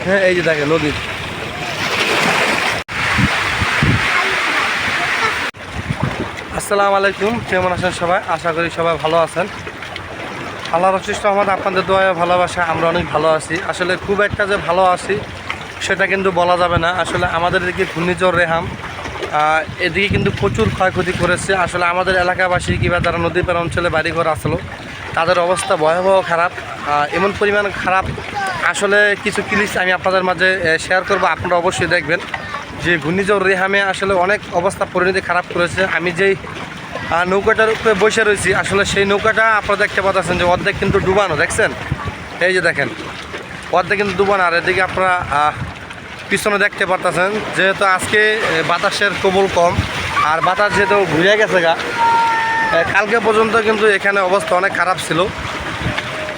হ্যাঁ এই যে দেখেন নদী। আসসালামু আলাইকুম, কেমন আছেন সবাই? আশা করি সবাই ভালো আছেন। আল্লাহর অশেষ রহমত, আপনাদের দোয়া ভালোবাসা আমরা অনেক ভালো আছি। আসলে খুব একটা যে ভালো আছি সেটা কিন্তু বলা যাবে না। আসলে আমাদের এদিকে ঘূর্ণিঝড় রেহাম এদিকে কিন্তু প্রচুর ক্ষয়ক্ষতি করেছে। আসলে আমাদের এলাকাবাসী কিংবা যারা নদী পার অঞ্চলে বাড়িঘর আসলো তাদের অবস্থা ভয়াবহ খারাপ, এমন পরিমাণ খারাপ। আসলে কিছু ক্লিপস আমি আপনাদের মাঝে শেয়ার করব, আপনারা অবশ্যই দেখবেন যে ঘূর্ণিঝড় রেহামে আসলে অনেক অবস্থা পরিণতি খারাপ করেছে। আমি যেই নৌকাটার উপরে বসে রয়েছি, আসলে সেই নৌকাটা আপনারা দেখতে পাচ্ছেন যে অর্ধেক কিন্তু ডুবানো, দেখছেন? এই যে দেখেন অর্ধেক কিন্তু ডুবানো। আর এদিকে আপনারা পিছনে দেখতে পারতেছেন যেহেতু আজকে বাতাসের প্রবল কম, আর বাতাস যেহেতু ঘুরে গেছে কালকে পর্যন্ত কিন্তু এখানে অবস্থা অনেক খারাপ ছিল,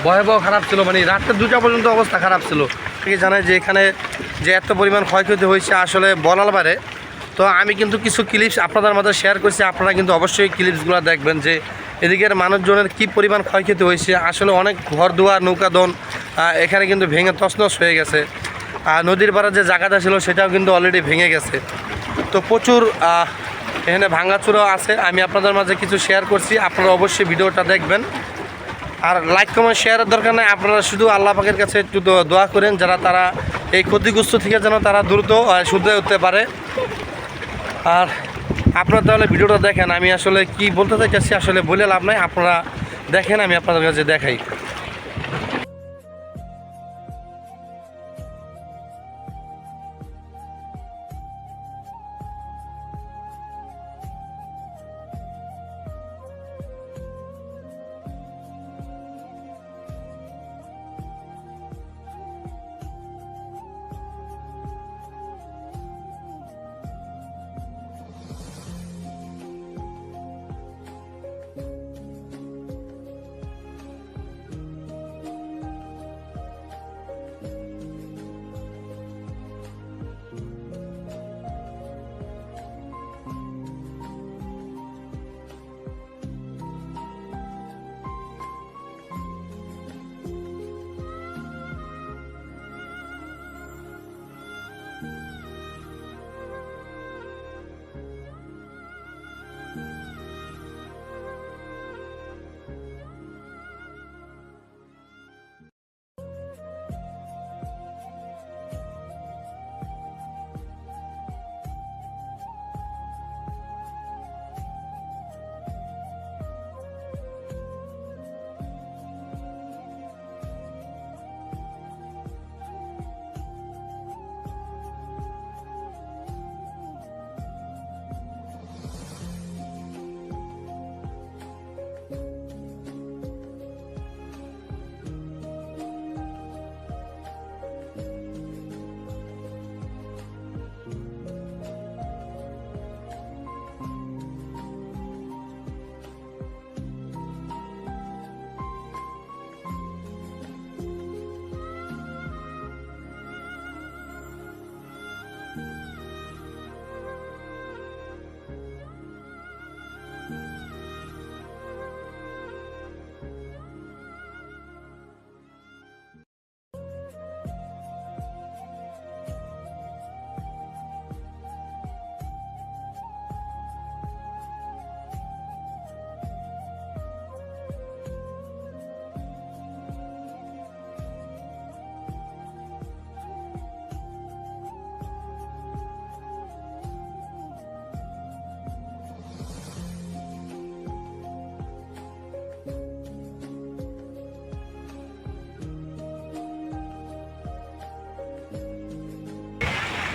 ভয়াবহ খারাপ ছিল। মানে রাত্রে 2টা পর্যন্ত অবস্থা খারাপ ছিল। ঠিক জানায় যে এখানে যে এত পরিমাণ ক্ষয়ক্ষতি হয়েছে আসলে বলার বাইরে। তো আমি কিন্তু কিছু ক্লিপস আপনাদের মধ্যে শেয়ার করছি, আপনারা কিন্তু অবশ্যই ক্লিপসগুলো দেখবেন যে এদিকের মানুষজনের কী পরিমাণ ক্ষয়ক্ষতি হয়েছে। আসলে অনেক ঘর দুয়ার নৌকাদন এখানে কিন্তু ভেঙে তছনছ হয়ে গেছে। আর নদীর পাড়ে যে জায়গাটা ছিল সেটাও কিন্তু অলরেডি ভেঙে গেছে। তো প্রচুর এখানে ভাঙাচুরা আছে। আমি আপনাদের মাঝে কিছু শেয়ার করছি, আপনারা অবশ্যই ভিডিওটা দেখবেন। আর লাইক কমেন্ট শেয়ারের দরকার নেই, আপনারা শুধু আল্লাহ পাকের কাছে একটু দোয়া করেন যারা তারা এই ক্ষতিগ্রস্ত থেকে যেন তারা দ্রুত শুধরে উঠতে পারে। আর আপনারা তাহলে ভিডিওটা দেখেন, আমি আসলে কি বলতে চাইছি আসলে বলে লাভ নাই, আপনারা দেখেন, আমি আপনাদের কাছে দেখাই।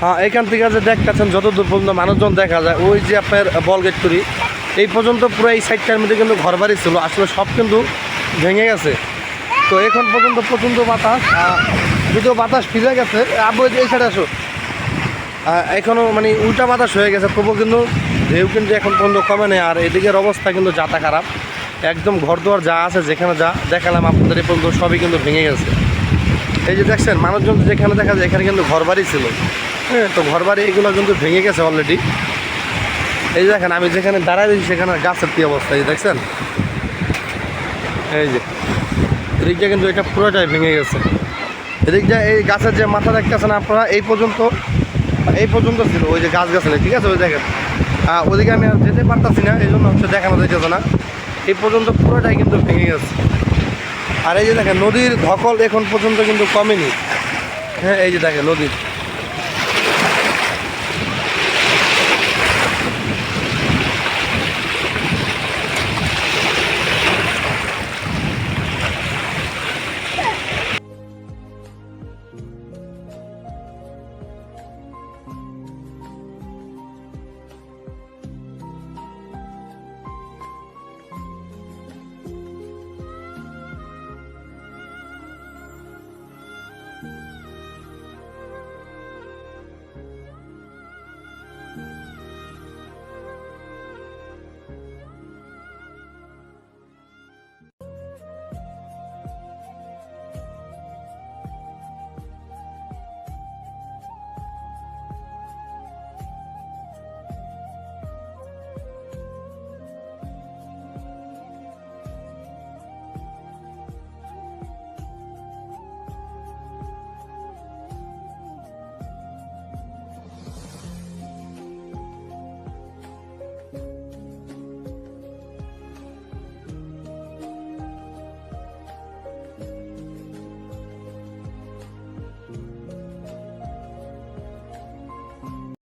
হ্যাঁ, এখান থেকে যে দেখতেছেন যতদূর পর্যন্ত মানুষজন দেখা যায়, ওই যে আপনার বলগেট করি এই পর্যন্ত পুরো এই সাইডটার মধ্যে কিন্তু ঘর বাড়ি ছিল, আসলে সব কিন্তু ভেঙে গেছে। তো এখন পর্যন্ত প্রচণ্ড বাতাস, যদিও বাতাস ফিরে গেছে। আবু এই সাইডে আসো, এখনও মানে উল্টা বাতাস হয়ে গেছে, তবুও কিন্তু ঢেউ কিন্তু এখন পর্যন্ত কমে নেই। আর এদিকের অবস্থা কিন্তু যাতা খারাপ, একদম ঘরদুয়ার যা আছে যেখানে যা দেখালাম আপনাদের এই পর্যন্ত সবই কিন্তু ভেঙে গেছে। এই যে দেখছেন মানুষজন যেখানে দেখা যায় এখানে কিন্তু ঘর বাড়ি ছিল, হ্যাঁ, তো ঘর বাড়ি এগুলো কিন্তু ভেঙে গেছে অলরেডি। এই যে দেখেন আমি যেখানে দাঁড়াই দিয়েছি সেখানে গাছের কী অবস্থা, এই দেখছেন, এই যে এদিকটা কিন্তু এটা পুরোটাই ভেঙে গেছে। এদিক দিয়ে এই গাছের যে মাথা দেখতেছেন আপনারা এই পর্যন্ত ছিল ওই যে গাছ গাছালি, ঠিক আছে? ওই দেখেন ওদিকে আমি আর যেতে পারতাছি না, এই জন্য হচ্ছে দেখানো যাইতেছে না। এই পর্যন্ত পুরোটাই কিন্তু ভেঙে গেছে। আর এই যে দেখেন নদীর ধকল এখন পর্যন্ত কিন্তু কমেনি। হ্যাঁ, এই যে দেখেন নদীর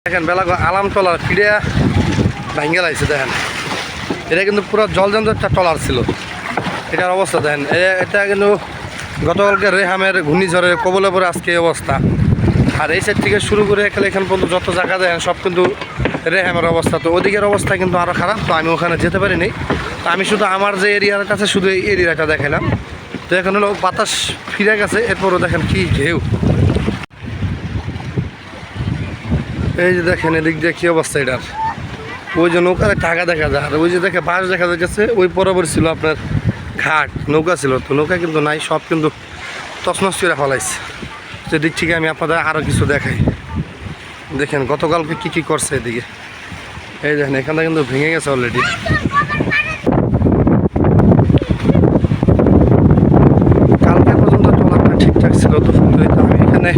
দেখেন বেলা আলাম টলার ফিরে ভাঙ্গে লাগছে। দেখেন এটা কিন্তু পুরো জলজন্ত একটা টলার ছিল, এটার অবস্থা দেখেন। এটা কিন্তু গতকালকে রেহামের ঘূর্ণিঝড়ের কবলে পরে আজকে এই অবস্থা। আর এই সাইড থেকে শুরু করে এখান পর্যন্ত যত জায়গা দেখেন সব কিন্তু রেহামের অবস্থা। তো ওদিকের অবস্থা কিন্তু আরও খারাপ, তো আমি ওখানে যেতে পারিনি। তো আমি শুধু আমার যে এরিয়াটা আছে শুধু এই এরিয়াটা দেখালাম। তো এখন হলো বাতাস ফিরে গেছে, এরপরও দেখেন কি ঢেউ। এই যে দেখেন এদিক দিয়ে কী অবস্থা এটার। ওই যে নৌকার টাকা দেখা যায়, আর ওই যে দেখে বাস দেখা যাচ্ছে ওই বরাবর ছিল আপনার ঘাট, নৌকা ছিল। তো নৌকা কিন্তু নাই, সব কিন্তু তছনছ করে ফেলাইছে। সেদিক থেকে আমি আপনাদের আরও কিছু দেখাই। দেখেন গতকালকে কী করছে এদিকে। এই দেখেন এখানটা কিন্তু ভেঙে গেছে অলরেডি। কালকে পর্যন্ত ট্রলারটা ঠিকঠাক ছিল, তো আমি এখানে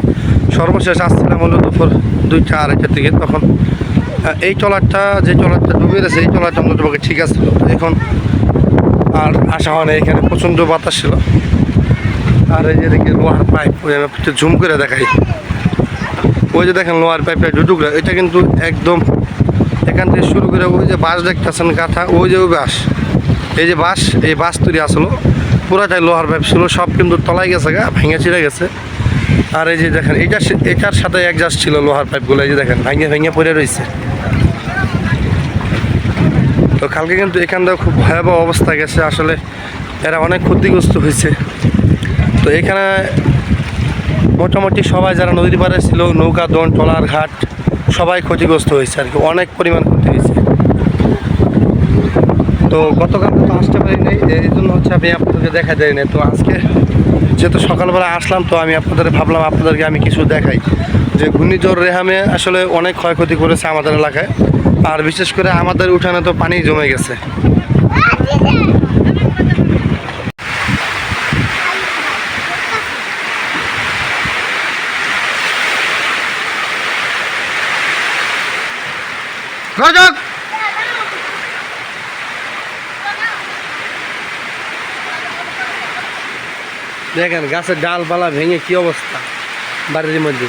সর্বশেষ আসছিলাম হলো দুপুর 2টা 2:30টার দিকে। তখন এই যে ট্রলারটা ডুবে গেছে এই ট্রলারটা মোটামুটি ঠিক আছে। এখন আর আসা হয় না, এখানে প্রচণ্ড বাতাস ছিল। আর এই যে দেখি লোহার পাইপ, ওই আমি একটু ঝুম করে দেখাই। ওই যে দেখেন লোহার পাইপটা ডুডুকরা, এটা কিন্তু একদম এখান থেকে শুরু করে ওই যে বাঁশ দেখতেছেন কাঁথা, ওই যে ওই বাঁশ, এই বাঁশ তৈরি আসলো পুরাটাই লোহার পাইপ ছিল, সব কিন্তু তলায় গেছে ভেঙে চিড়ে গেছে। আর এই যে দেখেন এটার সাথে অ্যাডজাস্ট ছিল লোহার পাইপগুলো, এই যে দেখেন ভেঙে পড়ে রয়েছে। তো কালকে কিন্তু এখানটাও খুব ভয়াবহ অবস্থা গেছে, আসলে এরা অনেক ক্ষতিগ্রস্ত হয়েছে। তো এখানে মোটামুটি সবাই যারা নদীর পাড়ে ছিল, নৌকা দোন ট্রলার ঘাট সবাই ক্ষতিগ্রস্ত হয়েছে আর কি, অনেক পরিমাণ ক্ষতি হয়েছে। তো গতকাল তো আসতে পারিনি, এই জন্য হচ্ছে আমি আপনাদেরকে দেখা যায়নি। তো আজকে যেহেতু সকালবেলা আসলাম, তো আমি ভাবলাম আপনাদেরকে আমি কিছু দেখাই যে ঘূর্ণিঝড় রেহামে আসলে অনেক ক্ষয়ক্ষতি করেছে আমাদের এলাকায়। আর বিশেষ করে আমাদের উঠানে তো পানি জমে গেছে। দেখেন গাছের ডালপালা ভেঙে কি অবস্থা বাড়ির মধ্যে।